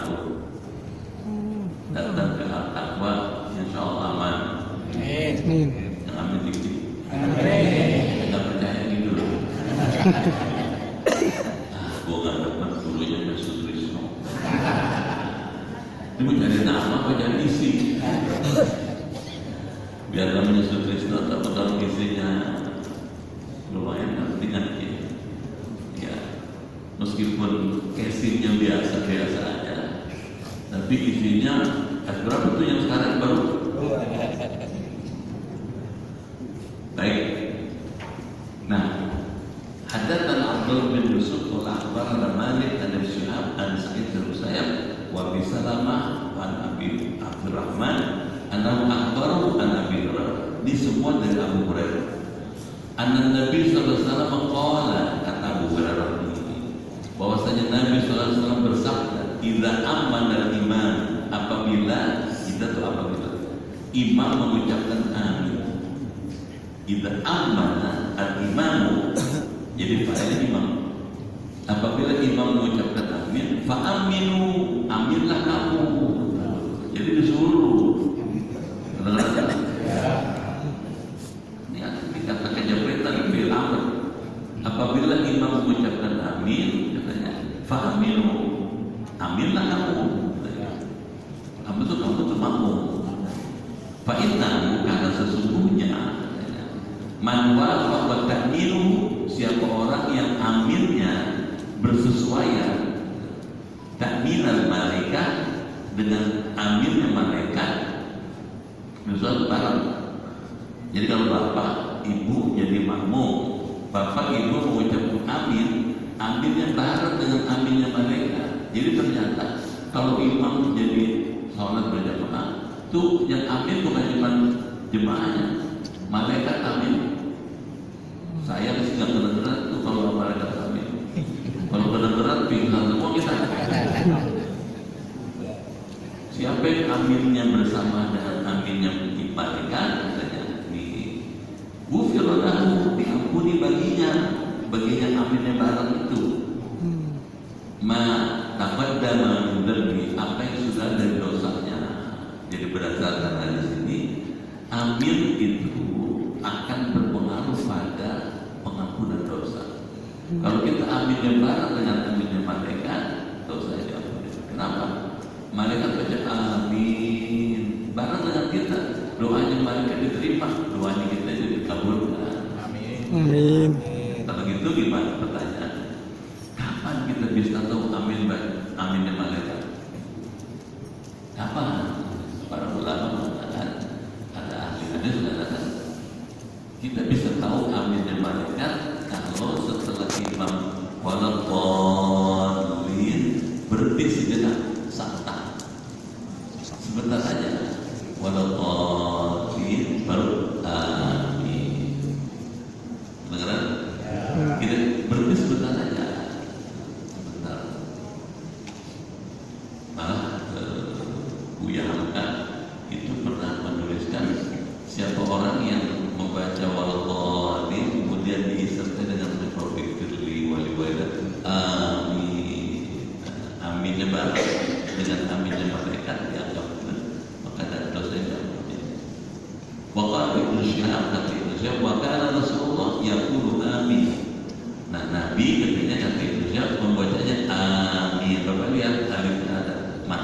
takut. Datang ke al-taqwa, insya Allah aman. Yang amin dikit. Kita percaya gitu. Gua nggak dapat dulunya Yesus Kristus. Ini mau cari nama apa cari isi? Biar namanya Yesus Kristus atau kalau isinya lumayan dengan ini. Ya, meskipun casingnya biasa-biasa aja, tapi isinya berapa tuh yang sekarang baru? Baik. Nah, hadatsana Abdul bin Yusuf wa akhbarana Malik an Syihab an Sa'id bin Musayyab wa bi Salamah wa Abi Abdurrahman annahu akhbarahu an Abi Hurairah. Ini semua dari Abu Hurairah. Anna Nabi sallallahu alaihi wasallam qala, kata Abu Hurairah ini, bahwasanya Nabi sallallahu alaihi wasallam bersabda, "Idza amana al-imam," apabila imam mengucapkan amin. Idza amana al-imamu, jadi fa'ilnya imam. Apabila imam mengucapkan amin, fa aminu, aminlah kamu. Jadi disuruh. Ya, dikatakan jabritan fil amr. Apabila imam mengucapkan amin, katanya fa aminu, aminlah kamu. Kamu tuh makmum. Fa innahu, karena sesungguhnya man wafaqa ta'minuhu, siapa orang yang aminnya bersesuaian ta'minal malaikat dengan aminnya malaikat, misal barang. Jadi kalau bapak ibu jadi makmum, bapak ibu mengucapkan amin, aminnya bareng dengan aminnya malaikat. Jadi ternyata kalau imam jadi sholat berjamaah, tuh yang amin bukan cuma jemaahnya, malaikat amin. Saya sih nggak kedengeran tuh kalau malaikat amin. Kalau kedengeran pingsan semua kita. Siapa yang aminnya bersama dengan aminnya malaikat, katanya di ghufirlahu, diampuni baginya, baginya aminnya bareng itu. Ma taqaddama min dzambi, apa yang sudah dari dosanya. Jadi berdasarkan hadis ini, amin itu akan berpengaruh pada pengampunan dosa. Kalau kita aminnya bareng dengan aminnya malaikat, dosa diampuni. Kenapa? Malaikat baca amin bareng dengan kita, doanya malaikat diterima, doanya kita jadi dikabulkan. Amin. Kalau gitu gimana pertanyaan? Kapan kita bisa tahu aminnya malaikat? Kapan? Para ulama mengatakan, ada ahli hadis mengatakan, kita bisa tahu aminnya malaikat kalau setelah imam waladhdallin berhenti sejenak, santai sebentar aja, waladhdallin baru amin. Beneran? Kita berhenti sebentar aja. Buya Hamka itu pernah menuliskan, siapa orang yang membaca waladhdallin kemudian disertai dengan Rabbik firli wali walidayya amin, aminnya bareng dengan aminnya malaikat dianggap benar, maka ada dosa yang diampuni. Waqala Ibnu Syihab, kata Ibnu Syihab, wa kana Rasulullah yaqulu amin. Nah, Nabi ketika kata Ibnu Syihab membacanya amin. Bapak lihat alifnya ada ma,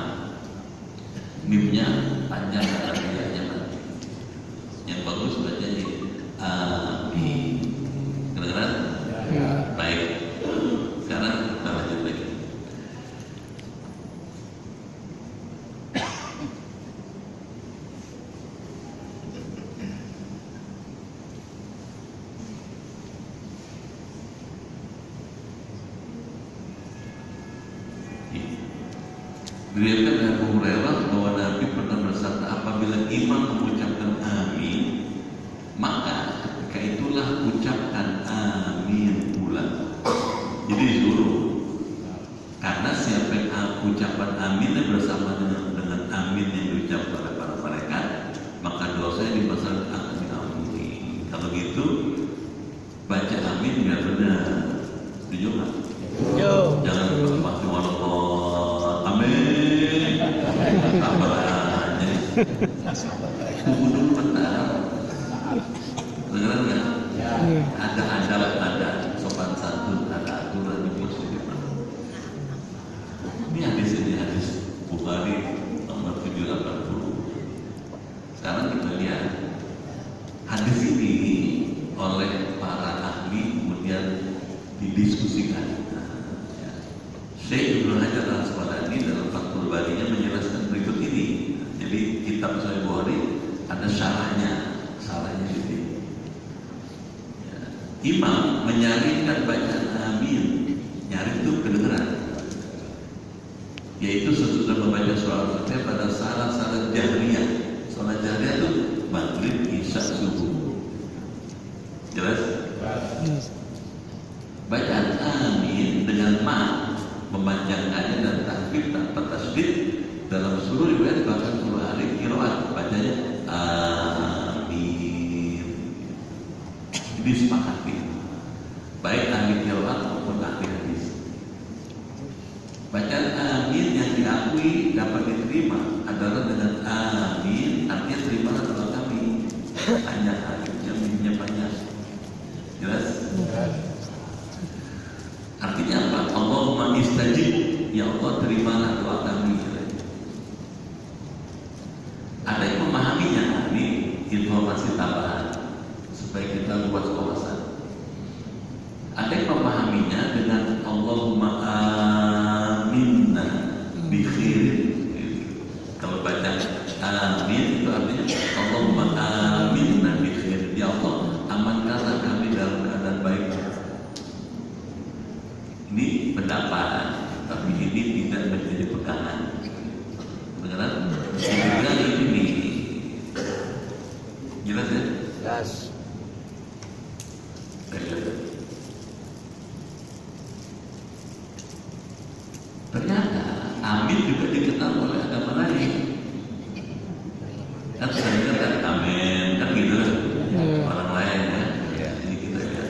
mimnya panjang, ada artinya nanti. Yang bagus bacanya amin. Kedengeran? Ya. Baik. Sekarang kita lanjut lagi. Diriwayatkan dari Abu Hurairah bahwa Nabi pernah bersabda, apabila imam mengucapkan amin, maka ketika itulah ucapkan amin pula. Jadi disuruh, karena siapa yang ucapan aminnya bersama dengan amin yang diucapkan oleh para malaikat, maka dosanya di masa akan diampuni. Kalau gitu baca amin biar benar. Setuju nggak? Jangan pasti walau amin. Kabarnya buku dulu benar. Dengar nggak? Ada sopan santun, ada aturan di positif. Ini hadis Bukhari nomor 780. Sekarang kita lihat hadis ini oleh para ahli kemudian didiskusikan. Syekh Ibnu Hajar Al-Asqalani dalam Fathul Barinya menjelaskan berikut ini. Jadi kitab Sahih Bukhari ada syarahnya ini. Ya. Imam menyaringkan bacaan amin, nyaring itu kedengeran, yaitu sesudah membaca surah Al-Fatihah pada salat jahriyah. Salat jahriyah itu maghrib, isya, subuh. Jelas? Bacaan amin dengan memanjangkannya dan takbir tanpa tasdid dalam seluruh riwayat bahkan seluruh hari qiraat bacanya amin. Disepakati baik ahli qiraat maupun ahli hadis. Bacaan amin yang diakui dapat diterima adalah dengan amin, artinya terimalah doa kami. Hanya alifnya minnya banyak. Jelas? Artinya apa? Allahumma istajib, ya Allah terimalah doa kami. Ada yang memahaminya, ini informasi tambahan supaya kita luas wawasan. Ada yang memahaminya dengan Allahumma aminna bi khairin. Kalau baca amin itu artinya Allahumma aminna bi khairin. Ya Allah, amankanlah kami dalam keadaan baik. Ini pendapat, tapi ini tidak menjadi pegangan. Benar? Pegangan ini jelas ya? Jelas. Ternyata amin juga dikenal oleh agama lain. Kan sering kan amin, kan gitu orang lain ya. Ini kita lihat.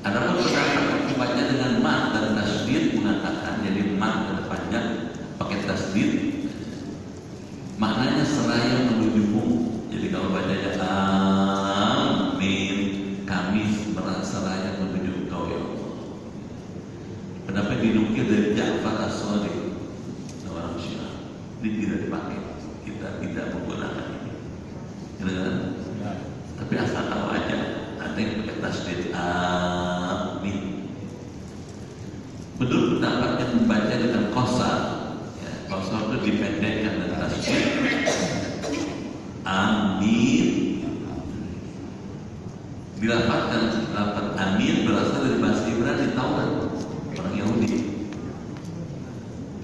Ada pun pendapat membaca dengan mat dan tasdid mengatakan jadi mat dan panjang pakai tasdid maknanya seraya menujumu. Jadi kalau bacanya amin, kami seraya menuju Engkau ya Allah. Pendapat dinukil dari Ja'far As-Shadiq, orang Syiah. Ini tidak dipakai, kita tidak menggunakan ini. Kan? Tapi asal tahu aja, ada yang pakai tasdid amin. Menurut pendapat yang membaca dengan qasar, ya, qasar itu dipendekkan dengan tasdid amin. Dilafazkan lafaz amin berasal dari bahasa Ibrani, tahu kan? Orang Yahudi.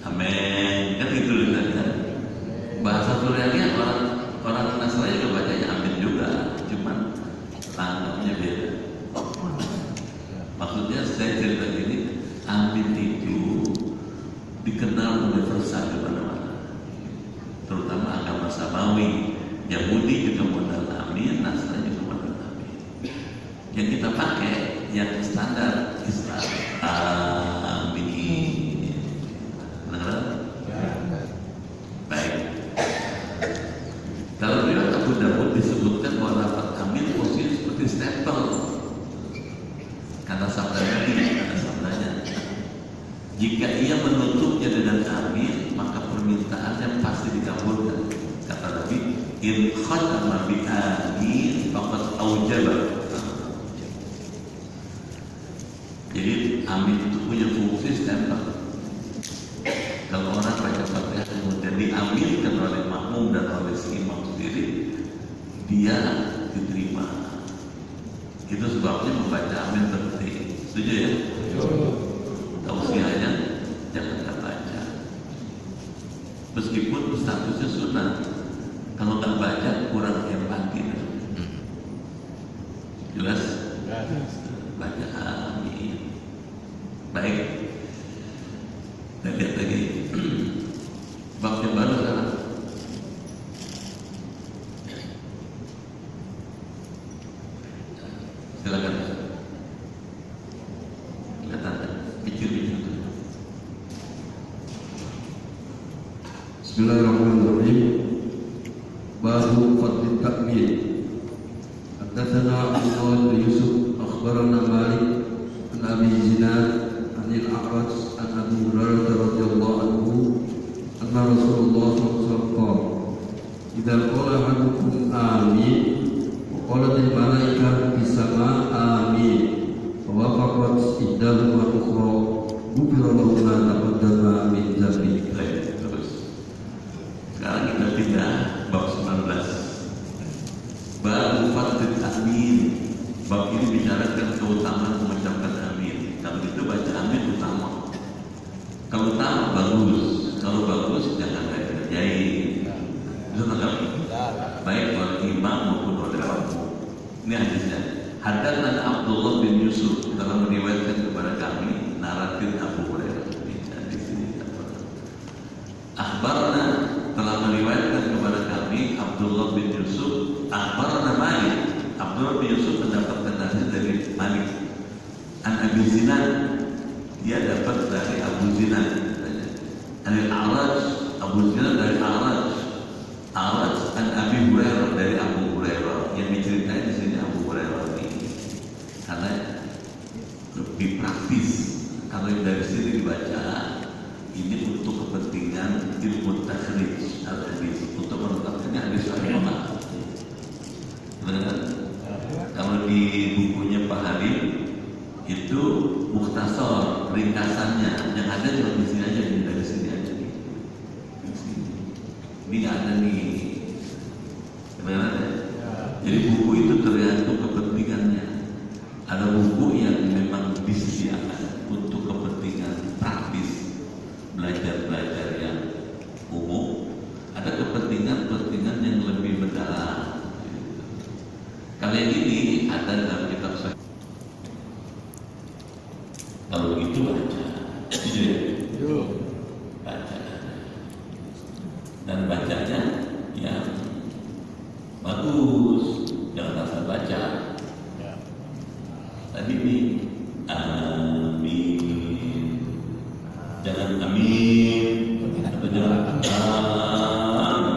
Amin, kan gitu kan? Bahasa Suriani orang Nasrani juga bacanya amin juga, cuman tanggalnya beda. Maksudnya saya cerita ini, amin itu dikenal universal di mana-mana, terutama agama Samawi. Yahudi juga modal amin, Nasrani juga modal amin. Yang kita pakai yang standar Islam amin. Benar? Baik. Dalam riwayat Abu Dawud disebutkan bahwa lafaz amin posisi seperti stempel. Kata sabda Nabi, kata sabdanya, jika ia menutupnya dengan amin, maka permintaannya pasti dikabulkan. Kata Nabi, in khatama bi amin faqad aujaba. Jadi amin itu punya fungsi stempel. Kalau orang baca Fatihah kemudian diaminkan oleh makmum dan oleh si imam sendiri, dia diterima. Itu sebabnya membaca amin penting. Setuju ya? Tausiahnya jangan nggak baca. Meskipun statusnya sunnah, kalau nggak baca kurang empati. Jelas? Baca amin. Baik. Kita lihat lagi. Bab yang baru sekarang. Silakan. Kelihatan, kecil-kecil. Bismillahirrahmanirrahim. Babu fadli takmir. Haddatsana Abdullah bin Yusuf akhbarana Malik an Abi Zinad an al-A'raj an Abi Hurairah radhiyallahu anhu anna Rasulullah sallallahu alaihi wasallam idza qala ahadukum amin wa qalat al-malaikatu fis sama amin wa wafaqat iddahuma ukhra ghufira lahu ma taqaddama min dhanbihi. Sekarang kita pindah bab 19. Bab fadli amin. Bab ini bicarakan keutamaan mengucapkan amin. Kalau itu baca amin utama. Kalau utama bagus, kalau bagus jangan dikerjain. Itu nggak baik oleh imam maupun oleh makmum. Ini hadisnya. Haddatsana Abdullah bin Yusuf dalam meriwayatkan kepada kami naratif Abu Hurairah. Di sini akhbarana telah meriwayatkan kepada kami Abdullah bin Yusuf akhbarana Malik. Abdullah bin Yusuf mendapatkan hadis dari Malik an Abi Zinad, dia dapat dari Abu Zinad dari A'raj. Abu Zinad dari A'raj an Abi Hurairah dari Abu Hurairah. Yang diceritain di sini Abu Hurairah ini karena lebih praktis. Kalau yang dari sini dibaca ini untuk kepentingan ilmu takhrij al-hadis, untuk menetapkannya hadis sahih mana. Benar? Kalau di bukunya Pak Habib itu mukhtasar, ringkasannya yang ada cuma di sini aja, dari sini aja. Ini nggak ada nih. Benar? Jadi buku itu tergantung kepentingannya. Ada buku yang memang disediakan untuk kepentingan praktis, belajar yang umum, ada kepentingan yang lebih mendalam. Kalau yang ini ada dalam kitab sahih. Kalau begitu baca, baca, dan bacanya yang bagus, jangan asal baca. Tadi ini amin. Jangan amin atau jangan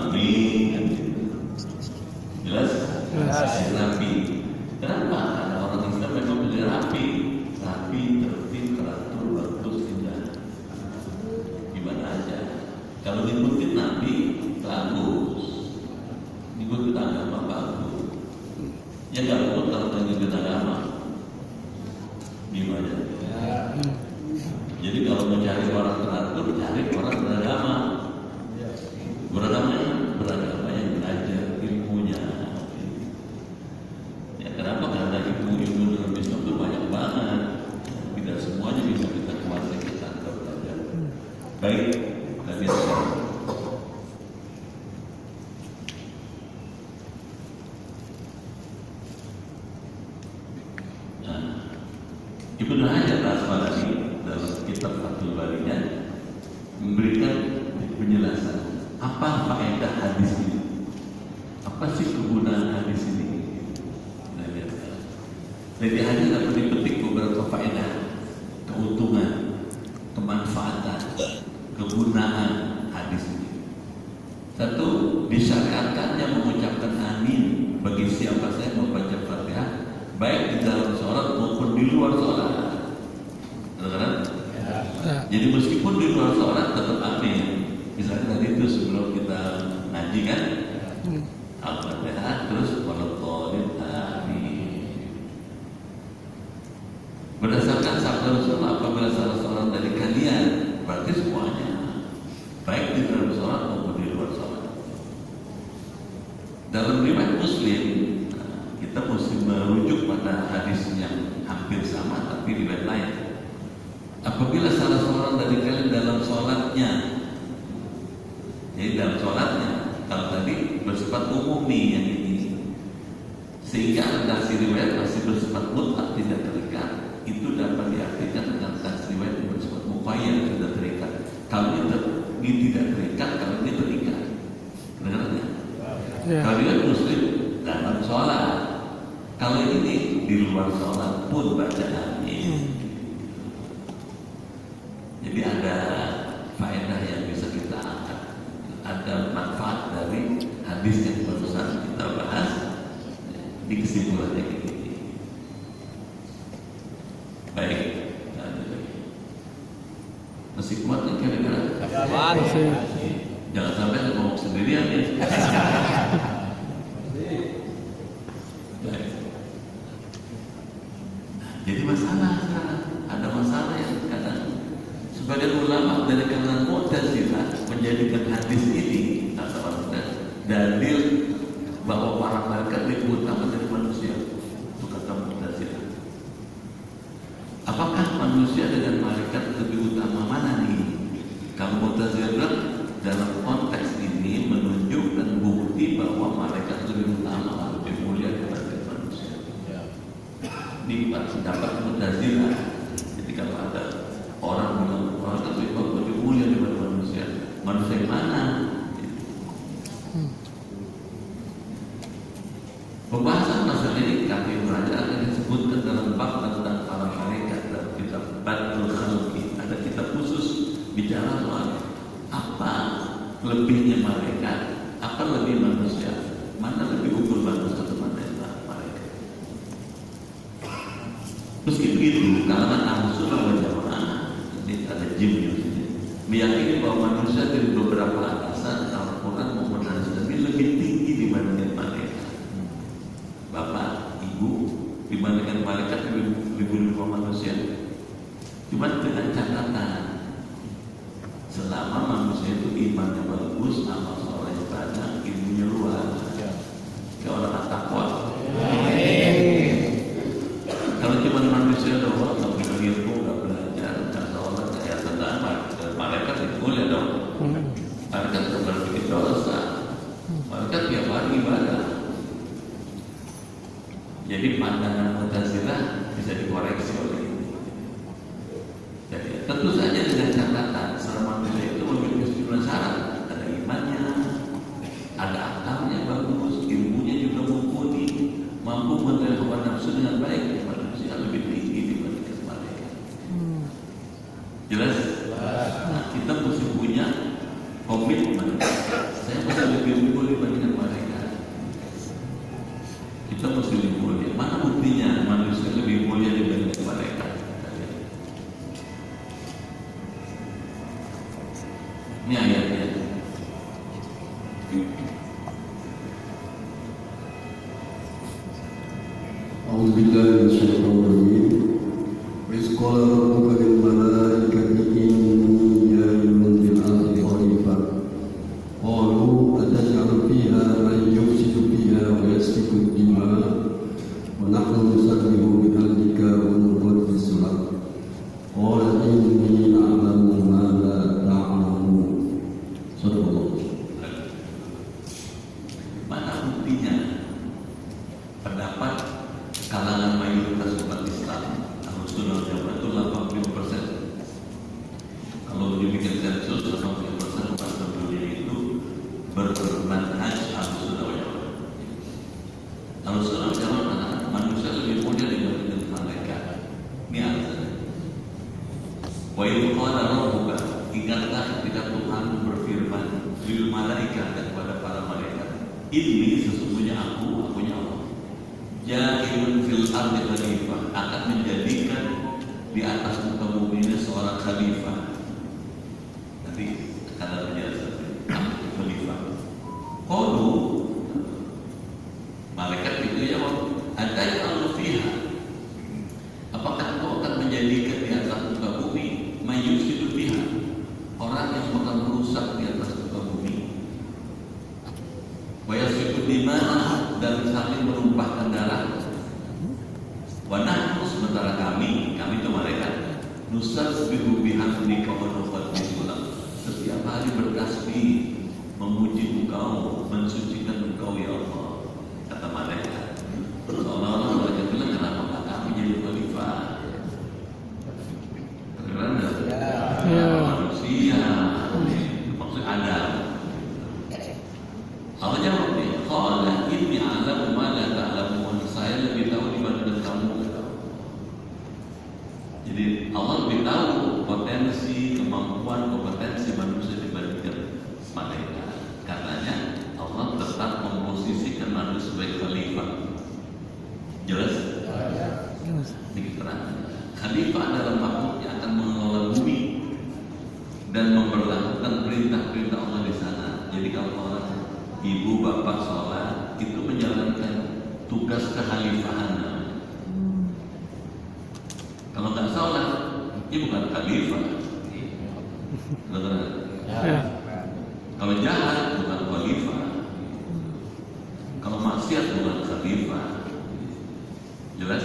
amin. Jelas? Rapi. Kenapa? Karena orang Islam memang belajar rapi, tertib, teratur, bagus, indah. Gimana aja. Kalau ngikutin Nabi bagus, ngikutin agama bagus. Ya nggak bagus kalau ngikutin agama. Gimana? Jadi kalau mau cari orang teratur, cari orang beragama. Beragama yang belajar ilmunya. Ya kenapa? Karena ilmu dalam Islam itu banyak banget. Tidak semuanya bisa kita kuasai, kita belajar. Baik, kita lihat. Ibnu Hajar al-Asqalani dalam kitab Fathul Barinya memberikan penjelasan apa faedah hadis ini, apa sih kegunaan hadis ini. Dari hadis dapat dipetik beberapa faedah, keuntungan, kemanfaatan, kegunaan hadis ini. Satu, disyariatkannya mengucapkan amin bagi siapa saja membaca Fatihah, baik di dalam sholat maupun di luar sholat. Jadi meskipun di luar sholat tetap amin. Misalnya tadi itu sebelum kita ngaji kan, Al-Fatihah terus waladhdallin amin. Berdasarkan sabda Rasulullah, apabila salah seorang dari kalian, berarti semuanya, baik di dalam sholat maupun di luar sholat. Dalam riwayat Muslim, kita mesti merujuk pada hadis yang hampir sama tapi riwayat lain. Apabila salah seorang dari kalian dalam sholatnya, jadi dalam sholatnya, kalau tadi bersifat umum nih yang ini, sehingga redaksi riwayat masih bersifat mutlak tidak terikat, itu dapat diartikan dengan redaksi riwayat yang bersifat muqayyad tidak terikat. Kalau ini tidak terikat, kalau ini terikat, dengarnya. Kalau riwayat Muslim dalam sholat, kalau ini di luar sholat pun baca amin. Jadi ada faedah yang bisa kita angkat. hadis yang barusan kita bahas di kesimpulannya ini. Baik, masih kuat kan kira-kira? Jangan sampai saya ngomong sendirian ya. Baik. Jadi masalah sekarang, ada masalah yang kadang sebagian ulama dari kalangan Mu'tazilah menjadikan hadis ini dalil bahwa para malaikat lebih utama dari manusia. Itu kata Mu'tazilah. Apakah manusia dengan malaikat lebih utama mana nih? Kalau Mu'tazilah bilang dalam konteks ini menunjukkan bukti bahwa malaikat lebih utama, lebih mulia daripada manusia. Ini pendapat Mu'tazilah. Jadi kalau ada orang bilang orang lebih mulia daripada manusia, manusia yang mana? Pembahasan masalah ini kami belajar akan disebutkan dalam bab tentang para malaikat dalam kitab Badrul Khalqi. Ada kitab khusus bicara soal apa lebihnya malaikat, apa lebih manusia, mana lebih ukur manusia atau mana yang malaikat. Meski begitu, kalangan Ahlussunnah wal Jamaah, ini ada jim di sini, meyakini bahwa manusia dari beberapa alasan Al-Quran maupun hadis Nabi lebih tinggi dibandingkan malaikat. Bapak, ibu, dibandingkan malaikat lebih manusia. Cuma dengan catatan, selama manusia itu imannya bagus, amal solehnya banyak, ilmunya luas, kayak orang takwa. Kalau cuma manusia doang, nggak punya ilmu, nggak belajar, nggak sholat, kayak tentang malaikat itu boleh dong. Malaikat berbikin dosa, malaikat tiap hari ibadah. Jadi pandangan Mu'tazilah bisa dikoreksi oleh ini. Jadi tentu saja dengan catatan selama manusia itu memiliki sejumlah syarat, ada imannya, ada akalnya bagus, ilmunya juga mumpuni, mampu menerima hawa nafsu dengan baik. Manusia lebih tinggi dibandingkan malaikat. Jelas? Nah, kita mesti punya komitmen. Saya mesti lebih unggul dibandingkan malaikat. Kita mesti lebih mulia. Mana buktinya manusia lebih mulia dibandingkan malaikat? Ini ayatnya. أعوذ بالله من الشيطان الرجيم وإذ قال ربك للملائكة إني جاعل في الأرض خليفة قالوا أتجعل فيها من يفسد فيها ويسفك الدماء ونحن نسبح بحمدك ونقدس لك قال إني أعلم ما لا تعلمون. صدق الله. Mana buktinya? Pendapat kalangan mayoritas umat Islam Ahlussunnah wal Jamaah itu 80%. Kalau dibikin sensus 80% umat dunia itu bermanhaj Ahlussunnah wal Jamaah. Ahlussunnah wal Jamaah mengatakan manusia lebih mulia dibandingkan malaikat. Ini alasannya. Wa idh qala rabbuka, ingatlah ketika Tuhan berfirman lil malaikat kepada para malaikat, ini sesungguhnya akunya Allah, ja'ilun fil ardi khalifah, akan menjadikan di atas muka bumi ini seorang khalifah. Nanti akan ada penjelasan khalifah. Qalu, malaikat itu jawab, atay'alu fiha, apakah kau akan menjadikan di atas muka bumi mayyusidu fiha, orang yang akan merusak di atas muka bumi, wa yasfiku dima'ah, dan saling menumpahkan darah. Wa nahnu, sementara kami itu malaikat, nusabbihu bihamdika wa nuqaddisu lak, setiap hari bertasbih, memuji Engkau, mensucikan Engkau ya Allah. Kata malaikat, seolah-olah malaikat bilang, kenapa enggak kami jadi khalifah? Keren enggak? Manusia, maksud Adam. Allah jawab dia, qala inni a'lamu ma la ta'lamun, saya lebih tahu dibandingkan kamu. Jadi Allah lebih tahu potensi, kemampuan, kompetensi manusia dibandingkan malaikat. Katanya Allah tetap ibu bapak sholat, itu menjalankan tugas kekhalifahan. Kalau nggak sholat, ya bukan khalifah. Kalau jahat bukan khalifah. Kalau maksiat bukan khalifah. Jelas?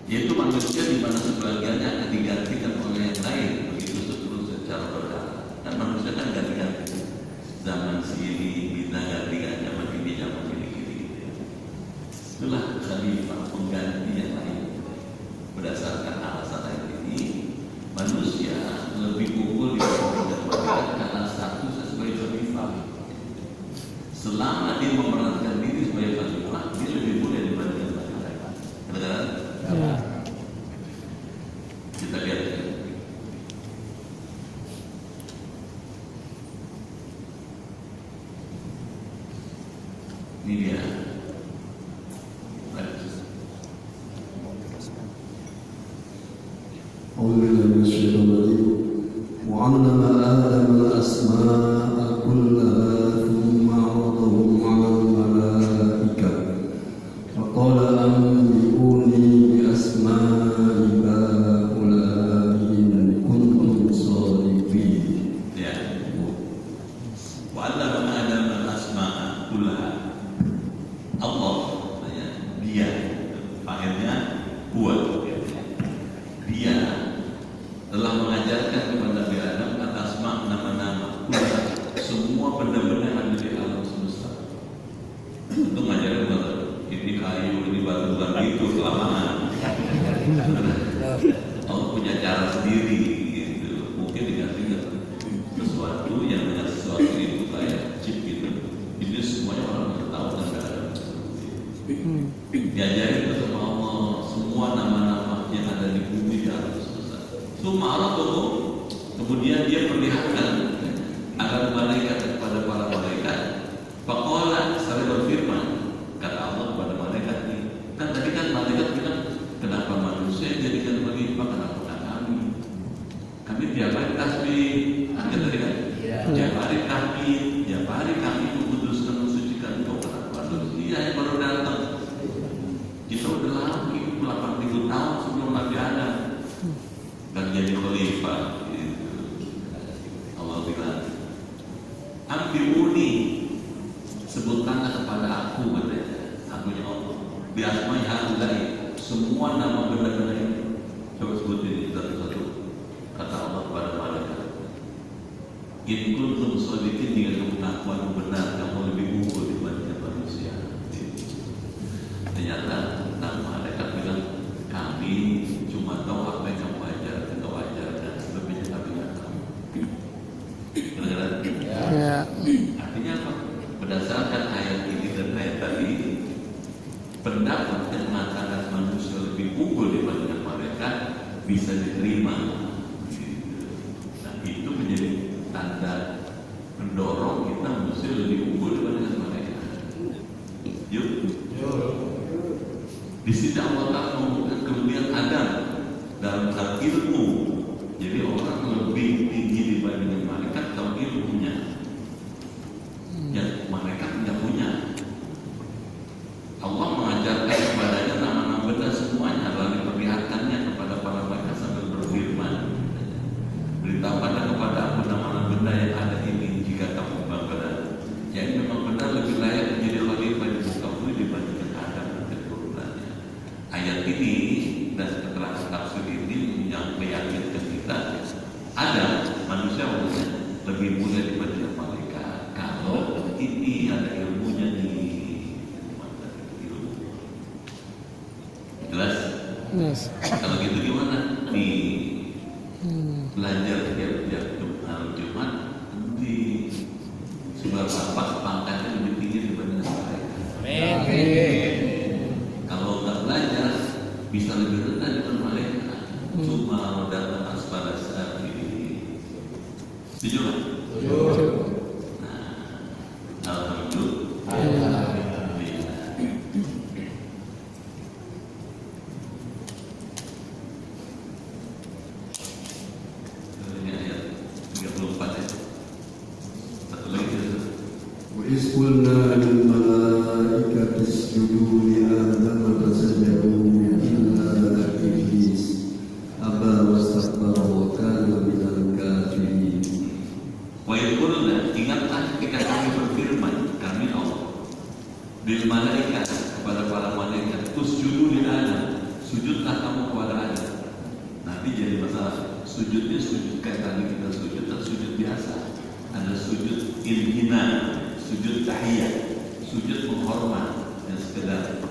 Yaitu manusia di mana sebagiannya akan digantikan oleh yang lain, begitu seterusnya secara berkala. Dan manusia kan ganti-ganti. Zaman sini kita ganti-ganti, zaman ini gitu. Itulah khalifah, pengganti yang lain. Berdasarkan alasan lain ini, manusia lebih unggul dibandingkan malaikat karena statusnya sebagai khalifah. Selama dia memerankan diri sebagai khalifah, dia lebih mulia dibandingkan malaikat. Kedengaran? Kita lihat ya. Ini dia. أعوذ بالله من الشيطان الرجيم وعلم آدم الأسماء كلها ثم عرضهم على الملائكة فقال أنبئوني بأسماء هؤلاء إن كنتم صادقين. Ya. Wa'allama Adam al-asma'a kullaha. Allah, dia, fa'ilnya huwa. Dia telah mengajarkan kepada Nabi Adam al-asma' nama-nama semua benda-benda yang ada di alam semesta. Untuk mengajarkan kepada ini kayu, ini batu, itu kelamaan. Allah punya cara sendiri gitu. Mungkin diganti sesuatu yang dengan sesuatu itu kayak chip gitu. Ini semuanya orang tidak tahu dan tidak ada. Diajarin sama Allah semua nama-nama yang ada di bumi di alam semesta. Summa aratuhu, kemudian dia perlihatkan agar malaikat kepada para malaikat. Faqala, saya berfirman, kata Allah kepada malaikat ini. Kan tadi kan malaikat bilang, kenapa manusia jadikan khalifah, kenapa kami? Kami tiap hari tasbih, kan tadi kan? Tiap hari tahmid, tiap hari kami memutuskan mensucikan kau, kenapa manusia yang baru datang? Kita udah lama, 80 tahun sebelum Nabi Adam dan jadi khalifah. Gitu. Allah bilang, Ambiuni, sebutkanlah kepada aku, katanya, akunya Allah. Biasmai haulai, semua nama benda-benda ini. Coba sebutin satu-satu. Kata Allah kepada malaikat, in kuntum shadiqin, dengan pengakuan benar, kamu lebih unggul dibandingkan manusia. Ternyata malaikat bilang, kami cuma tahu apa yang kamu ajarkan, selebihnya kami tidak tahu. Benar-benar? Ya. Artinya apa? Berdasarkan ayat ini dan ayat tadi, pendapat yang mengatakan manusia lebih unggul dibandingkan malaikat bisa diterima. Nah, itu menjadi tanda mendorong kita manusia lebih unggul dibandingkan malaikat. Yuk. Di sini Allah Ta'ala mengumumkan kelebihan Adam dalam hal ilmu. Jadi orang lebih tinggi dibandingkan malaikat dalam ilmunya yang malaikat tidak punya. Allah mengajarkan kepadanya nama-nama benda semuanya, lalu diperlihatkannya kepada para malaikat sambil berfirman, beritahukanlah kepada aku nama-nama benda yang ada ini jika kamu bangga. Jadi memang benar lebih layak menjadi khalifah di muka bumi dibandingkan Adam dan keturunannya. Ayat ini dan keterangan tafsir ini yang meyakinkan kita ada manusia lebih mulia dibandingkan malaikat. Kalau ini ada ilmunya di ilmu. Jelas? Yes. Kalau gitu gimana? Belajar tiap Jumat di sebuah bapak pangkatnya lebih tinggi dibandingkan malaikat. Kalau nggak belajar bisa lebih rendah dibandingkan malaikat. Cuma datang aspada saat ini. Setuju kan? Nah, alhamdulillah. Ini ayat 34 ya. Satu إذ قلنا للملائكة اسجدوا لآدم فسجدوا إلا إبليس أبى واستكبر وكان من الكافرين. Wa yaquluna, ingatlah ketika kami berfirman, kami Allah, bil malaikat, kepada para malaikat, usjudu li Adam, sujudlah kamu kepada Adam. Nanti jadi masalah, sujudnya sujud kayak tadi kita sujud, dan sujud biasa. Ada sujud inhina, sujud tahiyat, sujud menghormat, dan sekedar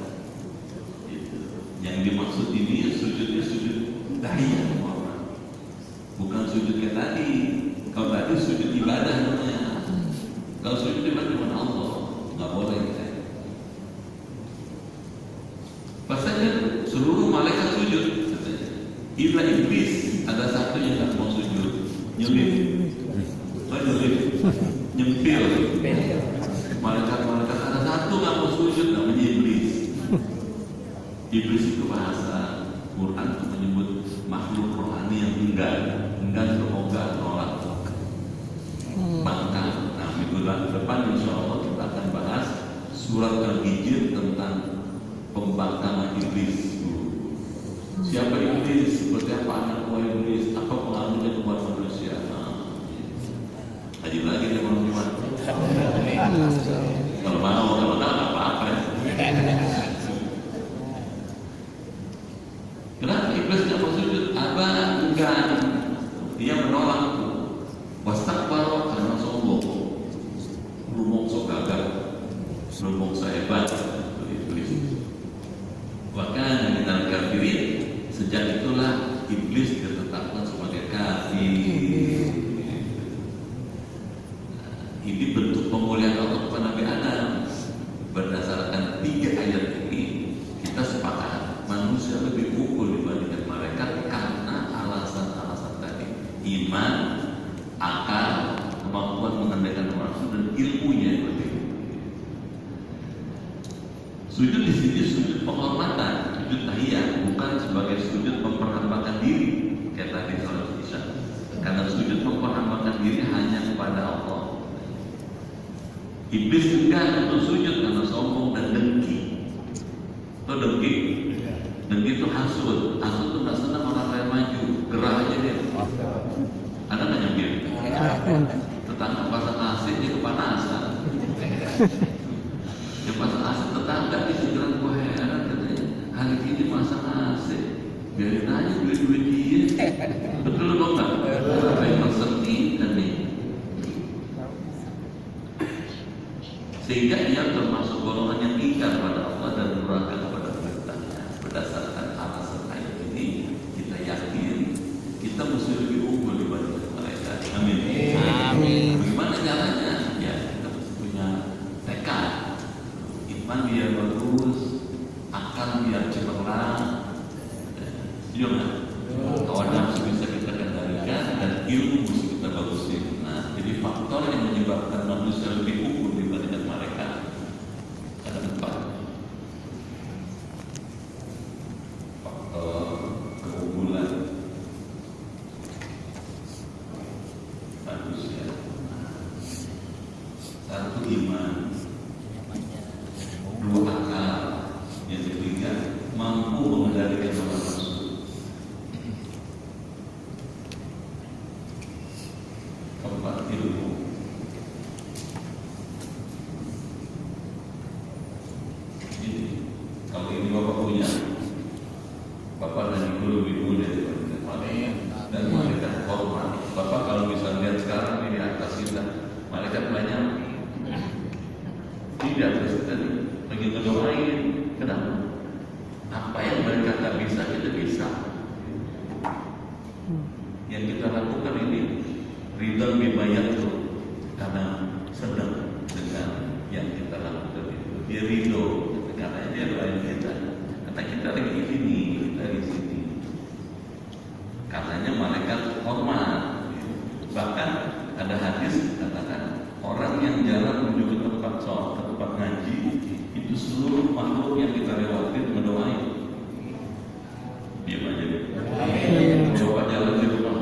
itu. Yang dimaksud ini sujudnya sujud tahiyat menghormat, bukan sujud kayak tadi. Kalau tadi sujud ibadah namanya. Kalau sujud ibadah cuma Allah, nggak boleh. Pasanya seluruh malaikat sujud. Illa iblis, ada satu yang tak mau sujud, nyelip, nyempil. Malaikat ada satu nggak mau sujud, namanya iblis. Iblis itu bahasa Quran menyebut makhluk rohani yang enggan semoga nolak. Bahkan, minggu depan insya Allah kita akan bahas surat Al-Hijr tentang pembangkangan iblis. Siapa iblis? Seperti apa anak buah iblis? Apa pengaruhnya kepada manusia? Haji lagi dia mau gimana? Kalau mau apa-apa ya. Kenapa iblis tidak mau sujud? Abah enggan, dia menolak. Wastakbar, karena sombong, rumong so gagah, rumong so hebat, iblis. Bahkan minal kafirin, sejak itulah iblis ditetapkan sebagai kafir. Ini bentuk pemulihan Allah kepada Nabi Adam. Berdasarkan 3 ayat ini, kita sepakat manusia lebih unggul dibandingkan mereka karena alasan-alasan tadi: iman, akal, kemampuan mengendalikan nafsu, dan ilmunya yang berbeda. Sujud di sini sujud penghormatan, sujud tahiyat, bukan sebagai sujud memperhambakan diri kayak tadi salat Isya. Karena sujud memperhambakan diri hanya kepada Allah. Iblis enggan untuk sujud karena sombong dan dengki. Itu dengki. Dengki itu hasud. Hasud itu nggak senang orang lain maju, gerah aja dia. Ada nggak nyempil? Tetangga pasang AC dia kepanasan. Dia pasang AC, tetangga dia segera gue heran katanya, hari ini pasang AC, biarin aja duit dia. Betul dong nggak? Apa yang tersedih dan nih. Sehingga ia termasuk golongan yang ingkar pada Allah dan durhaka kepada perintahnya. Berdasarkan alasan ayat ini, kita yakin kita mesti lebih unggul dibanding mereka. Amin. Amin. Bagaimana caranya? Ya, kita mesti punya tekad. Iman biar bagus, akal biar cemerlang. Iya nggak? Hawa nafsu bisa kita kendalikan dan ilmu mesti kita bagusin. Nah, jadi faktor yang menyebabkan manusia lebih unggul dibandingkan mereka ada 4. Faktor keunggulan manusia. 1, iman. 2, akal. Yang ketiga, mampu mengendalikan hawa nafsu. Keempat, ilmu. Jadi, kalau ini Bapak punya, Bapak dan Ibu lebih mulia daripada malaikat dan malaikat hormat. Bapak kalau bisa lihat sekarang ini di atas kita, malaikat banyak. Di atas kita nih, lagi ngedoain. Kenapa? Apa yang mereka tak bisa, kita bisa. Yang kita lakukan ini ridha bimayat itu karena sedang dengan yang kita lakukan itu. Dia ridho karena dia doain kita. Karena kita lagi di sini, kita di sini. Karenanya malaikat hormat. Bahkan ada hadis katakan orang yang jalan menuju ke tempat sholat, ke tempat ngaji, itu seluruh makhluk yang kita lewati mendoain. Diam aja deh. Coba jalan di rumah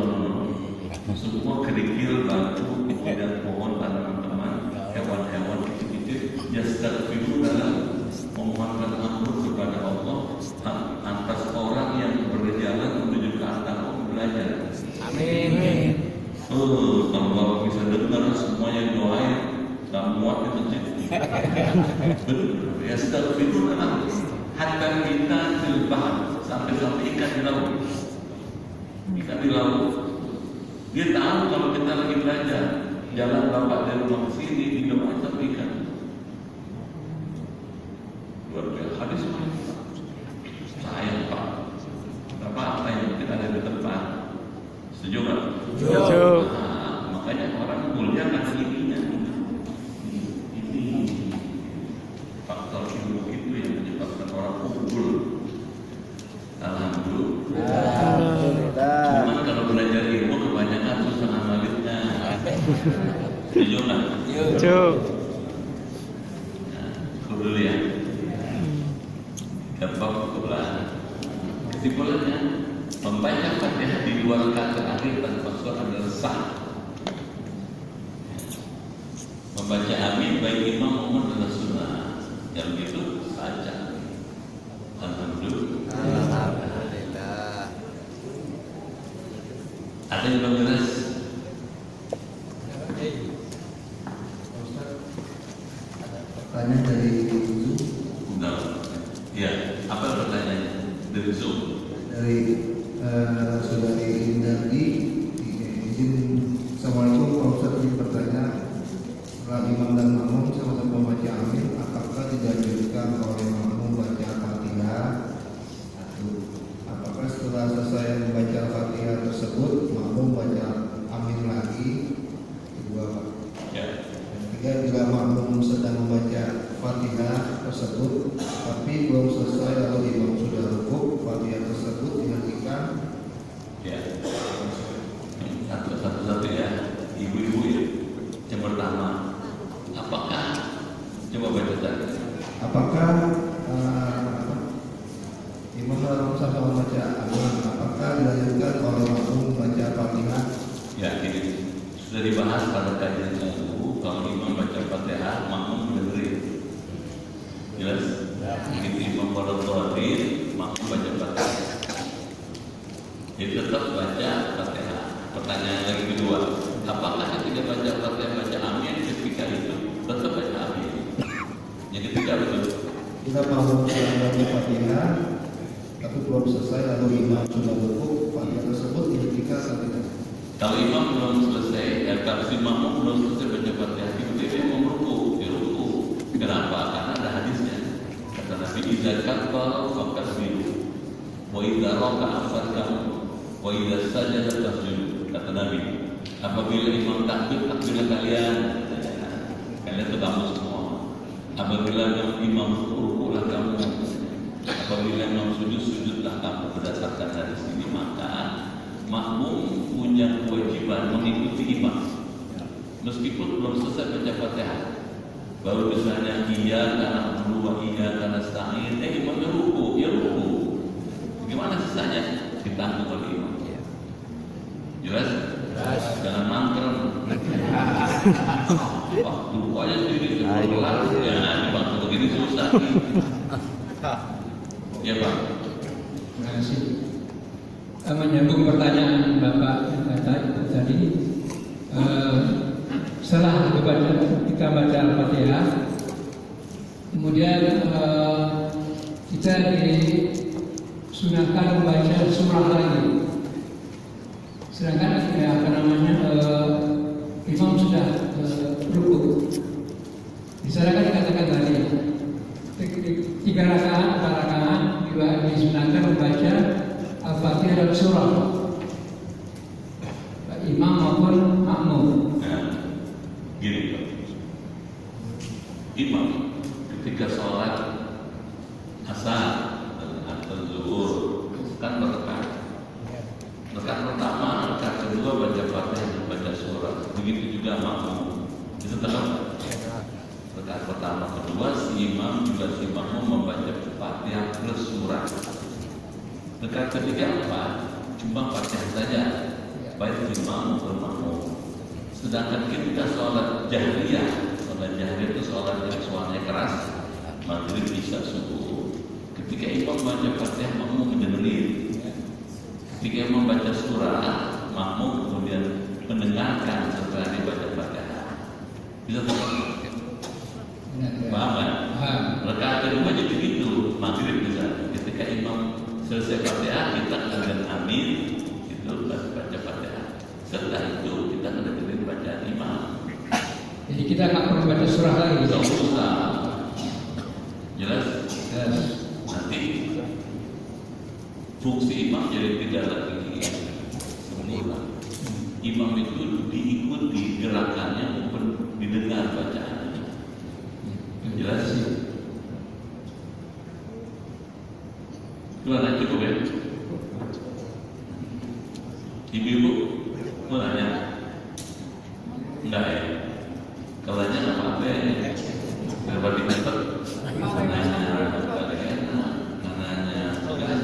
semua kerikil, batu, dan pohon, tanaman-tanaman, hewan-hewan kecil kalau bapak bisa dengar semuanya doain, nggak muat di masjid. Benar, ya astagfirullah. Hatta kita filbah sampai ikan di laut. Ikan di laut. Dia tahu kalau kita lagi belajar, jalan bapak dari rumah ke sini didoain sampai ikan. Luar biasa hadis ini. Sayang Pak, apa yang kita ada di tempat. Setuju nggak? Setuju. Nah, makanya orang mulia kan ininya. Ini faktor ilmu itu yang menyebabkan orang kumpul. Alhamdulillah. Cuma kalau belajar ilmu kebanyakan susah ngamalnya. Setuju nggak? Setuju. Nah, dulu ya. Gampang kebetulan. Kesimpulannya, membaca Fatihah di luar kata akhir tanpa suara adalah sah. Membaca amin baik imam maupun adalah sunnah. Yang itu baca. Alhamdulillah. Alhamdulillah. Ada yang belum jelas? Pertanyaan dari Zoom, Udah. Ya, apa pertanyaannya? Dari Zoom. dari saudari Indardi, izin Assalamualaikum Pak Ustadz, izin bertanya, setelah imam dan makmum sama-sama membaca amin, apakah dianjurkan oleh makmum baca Fatihah? Satu, apakah setelah selesai membaca Fatihah tersebut makmum baca amin lagi? Kedua, Pak. Ya. Dan ketiga, bila makmum sedang membaca Fatihah tersebut tapi belum selesai lalu imam sudah rukuk, Fatihah tersebut dihentikan. Ya. Satu-satu ya. Ibu-ibu ya. Yang pertama, apakah coba baca tadi? Apakah imam dalam sama membaca amin, apakah dilanjutkan oleh makmum membaca Fatihah? Ya, ini sudah dibahas pada kajian lalu. Kalau imam baca Fatihah, makmum dengerin. Jelas? Begitu imam pada dhahirin, makmum baca Fatihah. Jadi tetap baca Fatihah. Pertanyaan lagi kedua, apakah ketika baca Fatihah baca amin ketika itu tetap baca amin? Yang ketiga betul. Kita makmum sedang membaca Fatihah tapi belum selesai lalu imam sudah rukuk, Fatihah tersebut dihentikan atau tidak? Kalau imam belum selesai, kalau si makmum belum selesai baca Fatihah, itu dia mau ruku, dia ruku. Kenapa? Karena ada hadisnya. Kata Nabi, "Idza kabbara fakabbiru, wa idza raka'a farka'u, wa idza sajada fasjudu." Kata Nabi, apabila imam takbir, takbirlah kalian. Kalian itu kamu semua. Apabila imam rukulah kamu. Apabila imam sujud, sujudlah kamu. Berdasarkan hadis ini, maka makmum punya kewajiban mengikuti imam meskipun belum selesai baca Fatihah. Baru misalnya iya karena dulu iya karena sa'in, imamnya ruku, ya ruku. Gimana sisanya? Ditanggung oleh imam. Jelas? Jangan mangkel. Waktu aja sendiri keluar, ya waktu begini susah. Ya Pak. Terima kasih. Menyambung pertanyaan Bapak tadi, setelah kita baca Al-Fatihah, kemudian kita disunahkan membaca surah lagi. Sedangkan imam sudah rukuk. Di sana kan dikatakan tadi 3 rakaat, 4 rakaat disunahkan membaca Al-Fatihah dan surah, imam maupun makmum. Nah, gini Pak. Imam ketika sholat asar atau zuhur kan berkat. Rakaat pertama, rakaat kedua baca Fatihah dan baca surah. Begitu juga makmum. Itu tahu. Rakaat pertama, kedua si imam juga si makmum membaca Fatihah plus surah. Rakaat ketiga apa? Cuma Fatihah saja. Baik imam maupun makmum. Sedangkan ketika sholat jahriyah itu sholat yang suaranya keras, maghrib, isya, subuh. Ketika imam baca Fatihah, makmum mendengarin. Ketika imam baca surah, makmum kemudian mendengarkan Bisa paham kan? Paham. Rakaat kedua jadi begitu, maghrib misalnya. Ketika imam selesai Fatihah, kita akan amin, itu baca Fatihah. Setelah itu kita akan dengerin bacaan imam. Jadi kita nggak perlu baca surah lagi. Tidak usah. Jelas? Yes. Nanti fungsi imam jadi tidak lagi sempurna. Imam itu diikuti gerakannya maupun didengar bacaannya. Jelas? Gimana, cukup ya? Ibu-ibu mau nanya? Enggak ya? Kalau nanya nggak apa-apa ya? Berapa meter?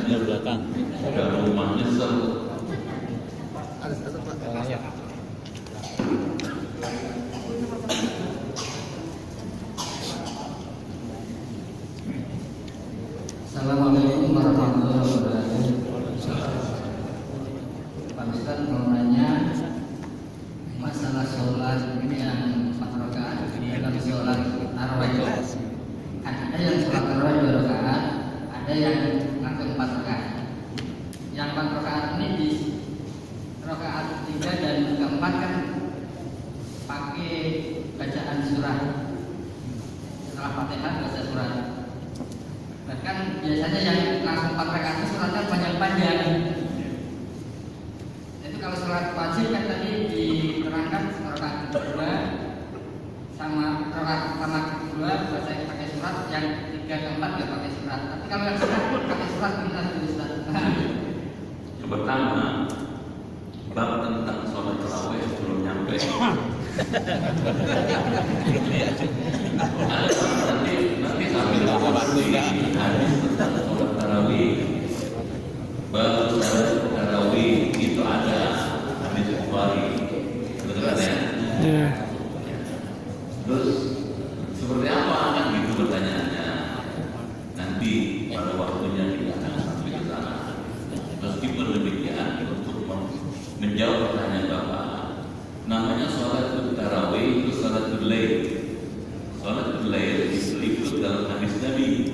Nanya belakang. ke rumah nyesel. Assalamualaikum warahmatullahi wabarakatuh. Pak Ustaz mau nanya masalah sholat ini yang 4 rakaat dalam sholat tarawih. Ada yang sholat tarawih 2 rakaat, ada yang langsung 4 rakaat. Yang 4 rakaat ini di rakaat 3 dan keempat kan pakai bacaan surah. Setelah Fatihah baca surah. Bahkan biasanya yang langsung 4 rakaat itu sholatnya panjang-panjang. Itu kalau sholat wajib kan tadi diterangkan rakaat kedua sama kedua baca pakai surat, yang 3 keempat nggak pakai surat. Tapi kalau yang surat pakai surat kita Ustaz. Yang pertama, bab tentang sholat tarawih belum nyampe. Nanti sambil hadis tentang sholat tarawih, bab sholat tarawih itu ada hadis Bukhari, betul ya? Terus seperti apa kan gitu pertanyaannya? Nanti pada waktunya kita akan sampai ke sana. Meskipun demikian, untuk menjawab pertanyaan Bapak, namanya sholat tarawih itu sholatul lail. Sholatul lail itu ikut dalam hadis Nabi.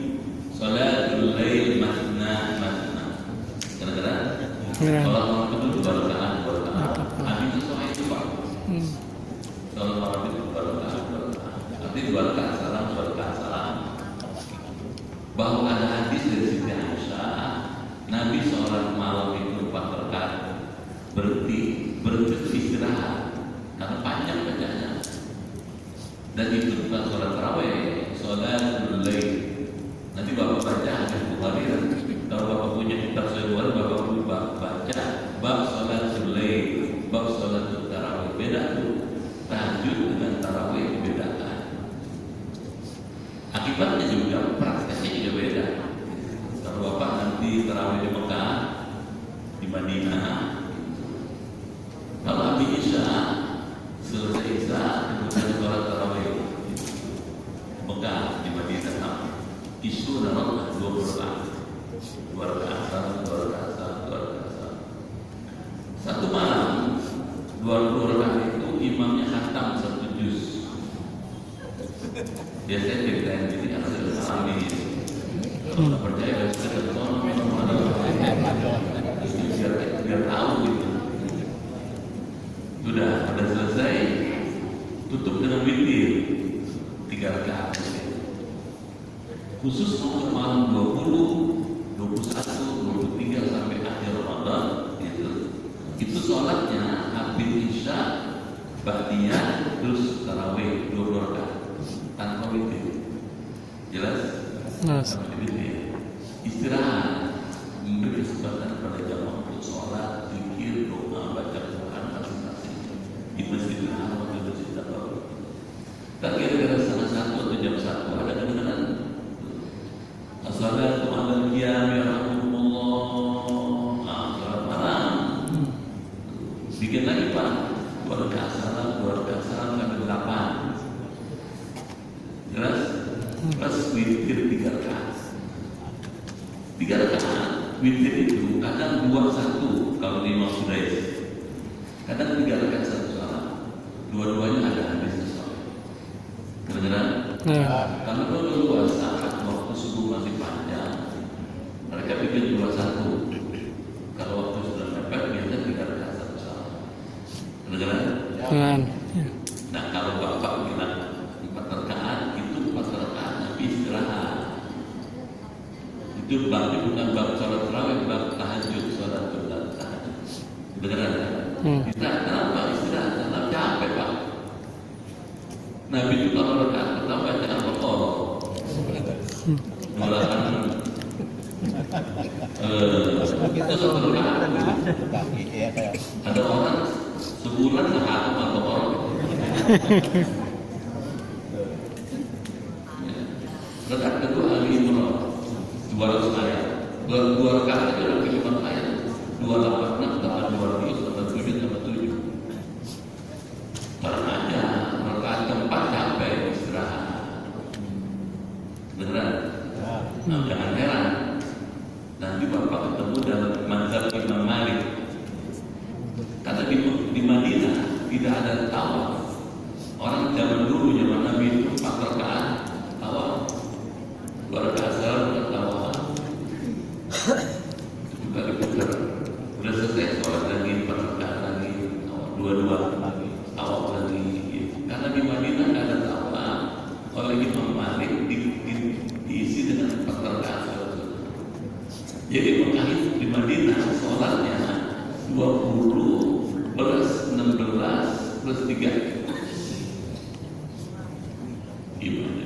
Sholatul lail matna matna. Kira-kira sholat malam itu 2 rakaat, 2 rakaat. Hadis Sahih itu Pak. Sholat malam itu 2 rakaat, 2 rakaat. Artinya 2 rakaat salam, 2 rakaat salam. Bahwa ada hadis dari Siti Aisyah, Nabi sholat malam itu 4 rakaat, berhenti istirahat karena panjang bacanya. Dan itu bukan sholat tarawih, sholatul lail. Nanti Bapak baca hadis Bukhari. Kalau Bapak punya kitab Sahih Bukhari, Bapak perlu baca bab sholatul lail, bab sholatul tarawih. Beda tuh, tahajud dengan tarawih dibedakan. Akibatnya juga prakteknya juga beda. Kalau Bapak nanti tarawih di Mekah, di Madinah, kalau habis Isya, selesai Isya, kemudian sholat tarawih Mekah di Madinah, isu dalam 2 rakaat, 2 rakaat salam, 2 rakaat salam, 2 rakaat salam. Satu malam 2 rakaat itu imamnya khatam 1 juz. Biasanya ceritain jadi anak sudah alami. Kalau nggak percaya kita ketemu biar tahu gitu. Sudah selesai, tutup dengan witir 3 rakaat. Khusus untuk malam 20, 21, 23 sampai akhir Ramadan itu sholatnya habis Isya, Ba'diyah, terus tarawih 2 rakaat tanpa witir. Jelas? Tanpa witir. Istirahat, memberi kesempatan pada jamaah untuk sholat, zikir, doa, baca Quran, masing-masing di Masjidil Haram atau Masjid Nabawi. Tak kira-kira setengah 1 atau jam 1 ada kedengaran As-salatu ala qiyam ya rahmatullah. Salat malam. Bikin lagi Pak, 2 rakaat salam, 2 rakaat salam sampai 8. Jelas? Plus witir 3 rakaat. 3 rakaat witir itu kadang 2-1 kalau di Imam Sudais. Kadang 3 rakaat 1 salam. Dua-duanya ada hadisnya soal. Karena kalau luasa waktu subuh masih panjang, mereka bikin 21. Kalau waktu sudah mepet, biasanya 3 rakaat satu salam. Kedengeran? Nah, kalau bapak bilang 4 rakaat, itu 4 rakaat Nabi istirahat. Itu bab bukan bab sholat tarawih, bab tahajud, sholat tahajud. Kedengeran? Kita kenapa istirahat? Karena capek, Pak. Nabi itu kalau rakaat pertama baca Al-Baqarah. Itu satu rakaat. Ada orang sebulan sehari Al-Baqarah. Rakaat kedua Ali Imran 200 ayat. 2 rakaat itu ada 5 ayat. 286 tambah 200 tambah 7 tambah 7. Karena aja rakaat keempat capek istirahat. Beneran? Nah, jangan heran. Nanti bapak ketemu dalam mazhab Imam Malik. Karena di Madinah tidak ada tawaf. Orang zaman dulu, zaman Nabi itu 4 rakaat tawaf. 2 rakaat salam dan tawaf. Itu juga diputar. Udah selesai sholat lagi 4 rakaat lagi, dua lagi, tawaf lagi. Karena di Madinah tidak ada tawaf. Oleh Imam Malik diisi dengan 4 rakaat salat. Jadi makanya di Madinah sholatnya 20 plus 16 plus 3. Gimana?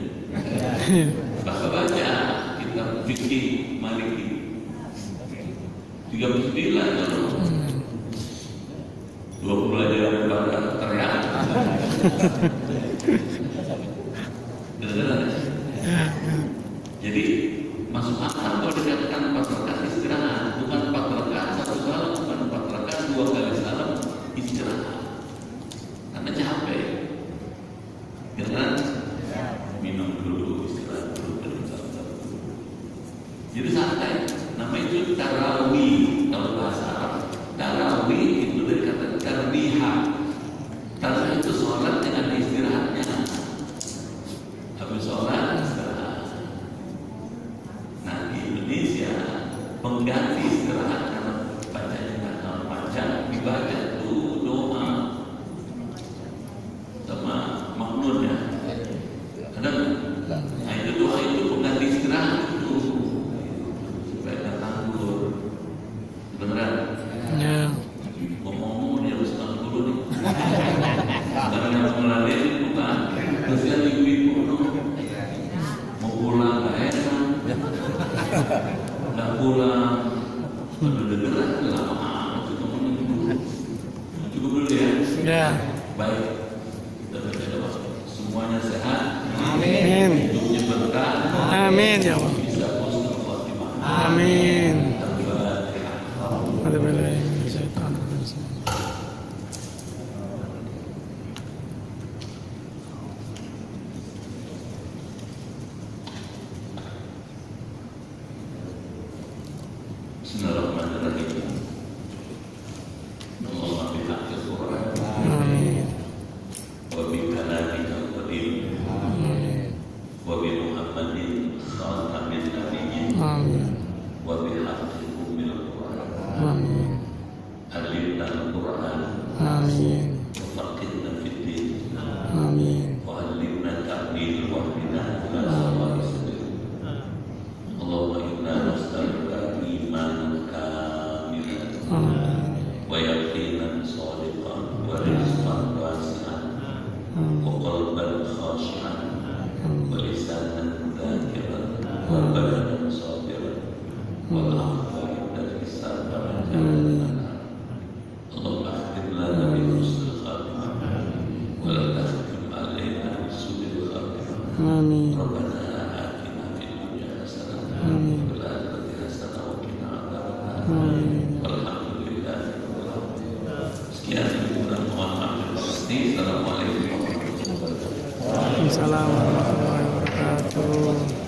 Bapak baca kitab fikih Maliki 39 kalau 20 aja yang pada teriak. Benar-benar. Jadi masuk akal kalau dikatakan 4 rakaat istirahat, bukan 4 rakaat satu salam, bukan 4 rakaat 2 kali salam istirahat. Karena capek. Jangan minum dulu, istirahat dulu, jadi santai. Nama itu tarawih kalau bahasa Arab. Tarawih itu dari kata tarbiha. Tarawih itu sholat dengan istirahatnya. Habis sholat istirahat. Nah, di Indonesia pengganti istirahat karena bacanya nggak terlalu panjang, dibaca tuh doa sama maknunnya. Ada nggak? Nah, itu doa itu pengganti istirahat itu supaya nggak nganggur. Beneran? Ya. Ngomong-ngomong dia harus nganggur nih. Karena yang melalui bukan kesian ibu-ibu mau pulang nggak enak, nggak pulang, udah dengeran lama amat itu ngomongin. Cukup dulu ya. Ya. Baik, dan berdoa semuanya sehat. Amin. Hidupnya berkah. Amin ya Allah. Bisa husnul khotimah. Amin. Al-Fatihah. Bismillahirrahmanirrahim. Allahumma bihaqqil Qur'an Amin. wa bi kalamikal qadim Amin. wa bi Muhammadin khatamin nabiyyin Amin. wa bi haqqil ummil Qur'an. Amin. Alimna al-Qur'an Amin. wa faqihna fid din Amin. wa alimna ta'wil wa hdina ila sawa'is sabil. Allahumma inna nas'aluka imanan kamilan Amin. wa yaqinan shadiqan wa rizqan wasi'an wa qalban khashi'an wa lisanan dhakiran wa badanan sabiran wa afwa inda hisab wa jannatan. Allahumma akhtim lana bi husnil khatimah wa la tahkim alaina bi su'il khatimah. Amin. Rabbana atina fid dunya hasanah Amin. wa fil akhirati hasanah wa qina adzabannar. Amin. Alhamdulillah. Sekian kurang mohon maaf terima kasih. Assalamualaikum warahmatullahi wabarakatuh. Assalamualaikum warahmatullahi wabarakatuh.